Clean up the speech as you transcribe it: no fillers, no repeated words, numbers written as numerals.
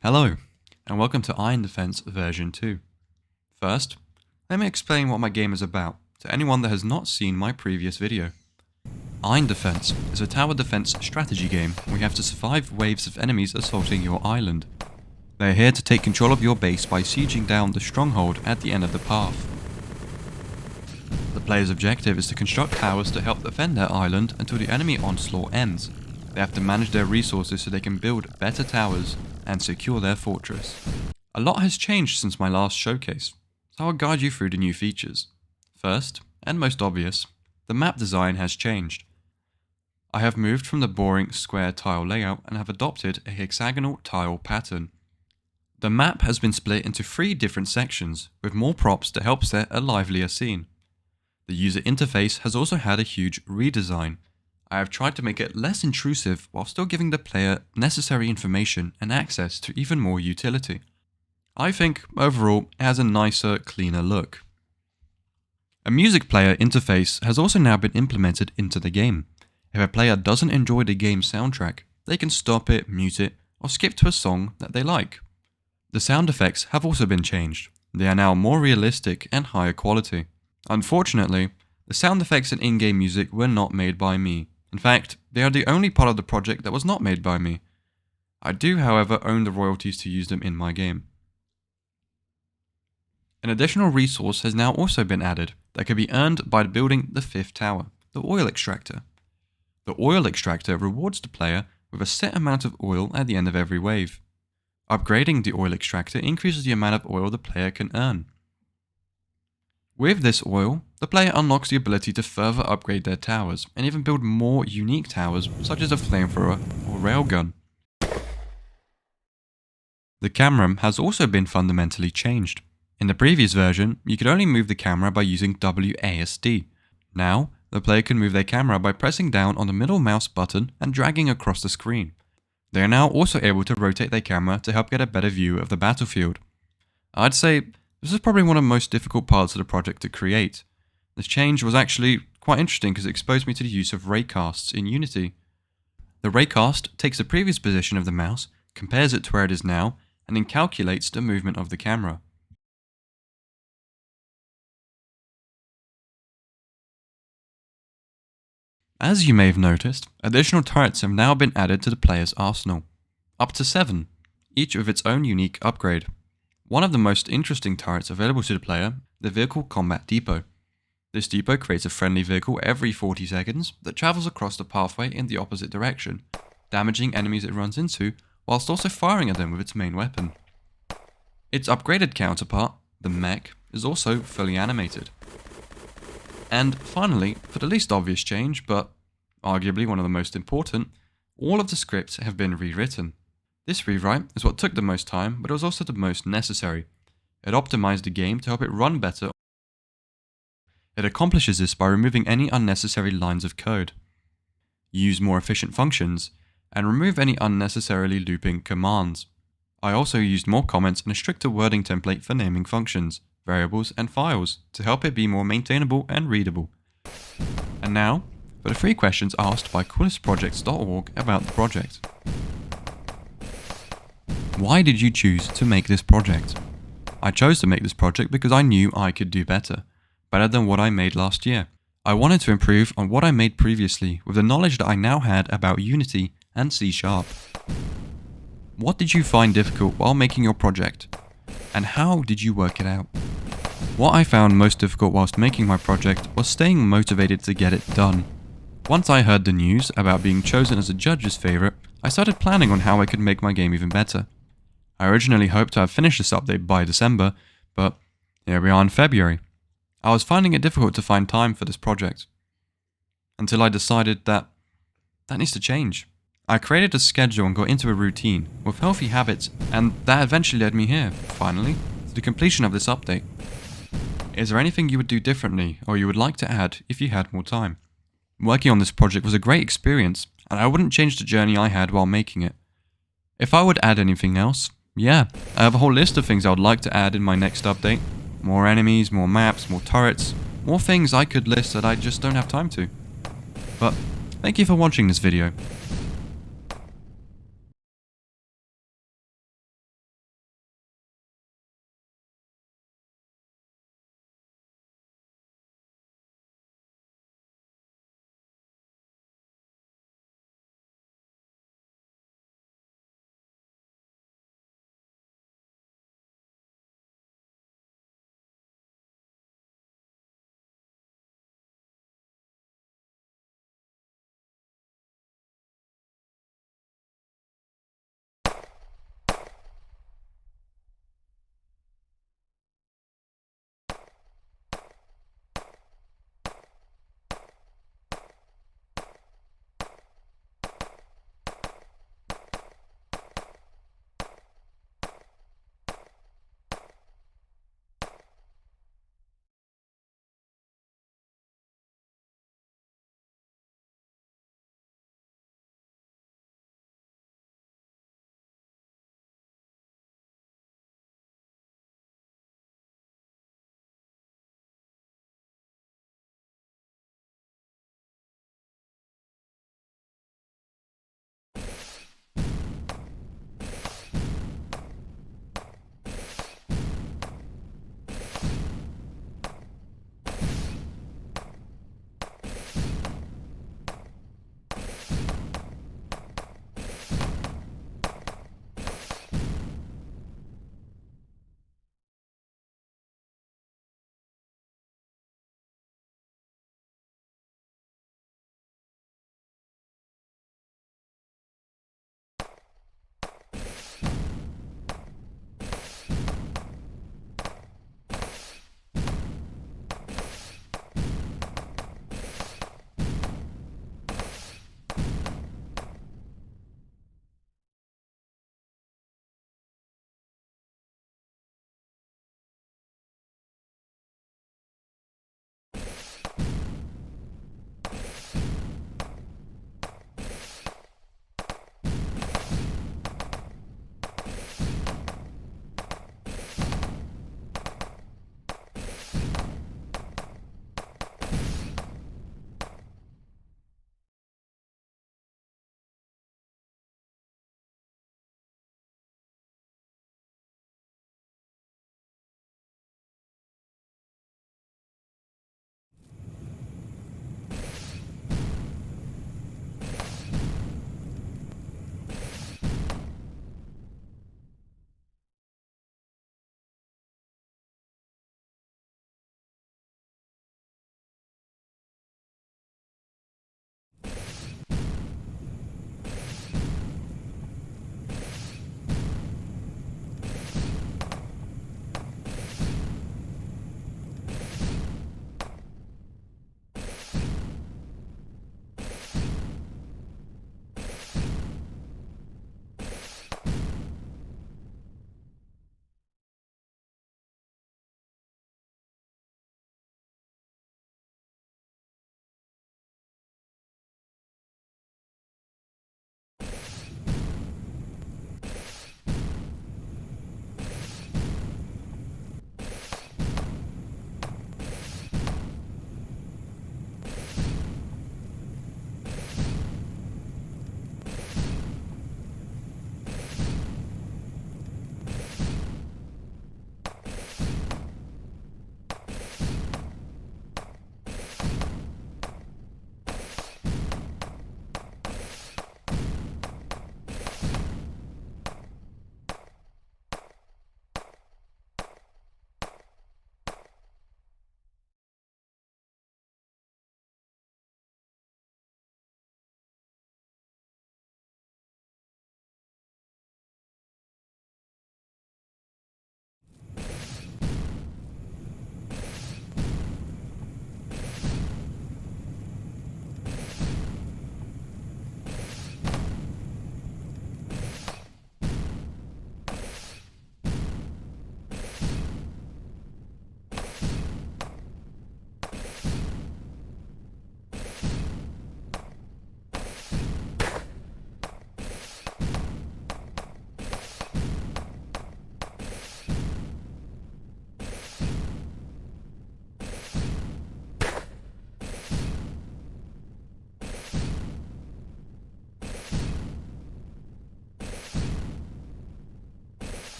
Hello, and welcome to Iron Defense version 2. First, let me explain what my game is about to anyone that has not seen my previous video. Iron Defense is a tower defense strategy game where you have to survive waves of enemies assaulting your island. They are here to take control of your base by sieging down the stronghold at the end of the path. The player's objective is to construct towers to help defend their island until the enemy onslaught ends. They have to manage their resources so they can build better towers and secure their fortress. A lot has changed since my last showcase, so I'll guide you through the new features. First, and most obvious, the map design has changed. I have moved from the boring square tile layout and have adopted a hexagonal tile pattern. The map has been split into 3 different sections, with more props to help set a livelier scene. The user interface has also had a huge redesign. I have tried to make it less intrusive while still giving the player necessary information and access to even more utility. I think, overall, it has a nicer, cleaner look. A music player interface has also now been implemented into the game. If a player doesn't enjoy the game's soundtrack, they can stop it, mute it, or skip to a song that they like. The sound effects have also been changed. They are now more realistic and higher quality. Unfortunately, the sound effects and in-game music were not made by me. In fact, they are the only part of the project that was not made by me. I do, however, own the royalties to use them in my game. An additional resource has now also been added that can be earned by building the 5th tower, the oil extractor. The oil extractor rewards the player with a set amount of oil at the end of every wave. Upgrading the oil extractor increases the amount of oil the player can earn. With this oil, the player unlocks the ability to further upgrade their towers and even build more unique towers such as a flamethrower or railgun. The camera has also been fundamentally changed. In the previous version, you could only move the camera by using WASD. Now, the player can move their camera by pressing down on the middle mouse button and dragging across the screen. They are now also able to rotate their camera to help get a better view of the battlefield. I'd say this is probably one of the most difficult parts of the project to create. This change was actually quite interesting because it exposed me to the use of raycasts in Unity. The raycast takes the previous position of the mouse, compares it to where it is now, and then calculates the movement of the camera. As you may have noticed, additional turrets have now been added to the player's arsenal. Up to 7, each with its own unique upgrade. One of the most interesting turrets available to the player, the Vehicle Combat Depot. This depot creates a friendly vehicle every 40 seconds that travels across the pathway in the opposite direction, damaging enemies it runs into, whilst also firing at them with its main weapon. Its upgraded counterpart, the mech, is also fully animated. And finally, for the least obvious change, but arguably one of the most important, all of the scripts have been rewritten. This rewrite is what took the most time, but it was also the most necessary. It optimized the game to help it run better. It accomplishes this by removing any unnecessary lines of code, use more efficient functions, and remove any unnecessarily looping commands. I also used more comments and a stricter wording template for naming functions, variables, and files to help it be more maintainable and readable. And now, for the 3 questions asked by coolestprojects.org about the project. Why did you choose to make this project? I chose to make this project because I knew I could do better than what I made last year. I wanted to improve on what I made previously with the knowledge that I now had about Unity and C#. What did you find difficult while making your project? And how did you work it out? What I found most difficult whilst making my project was staying motivated to get it done. Once I heard the news about being chosen as a judge's favourite, I started planning on how I could make my game even better. I originally hoped to have finished this update by December, but here we are in February. I was finding it difficult to find time for this project, until I decided that needs to change. I created a schedule and got into a routine with healthy habits, and that eventually led me here, finally, to the completion of this update. Is there anything you would do differently or you would like to add if you had more time? Working on this project was a great experience, and I wouldn't change the journey I had while making it. If I would add anything else, yeah, I have a whole list of things I would like to add in my next update. More enemies, more maps, more turrets, more things I could list that I just don't have time to. But thank you for watching this video.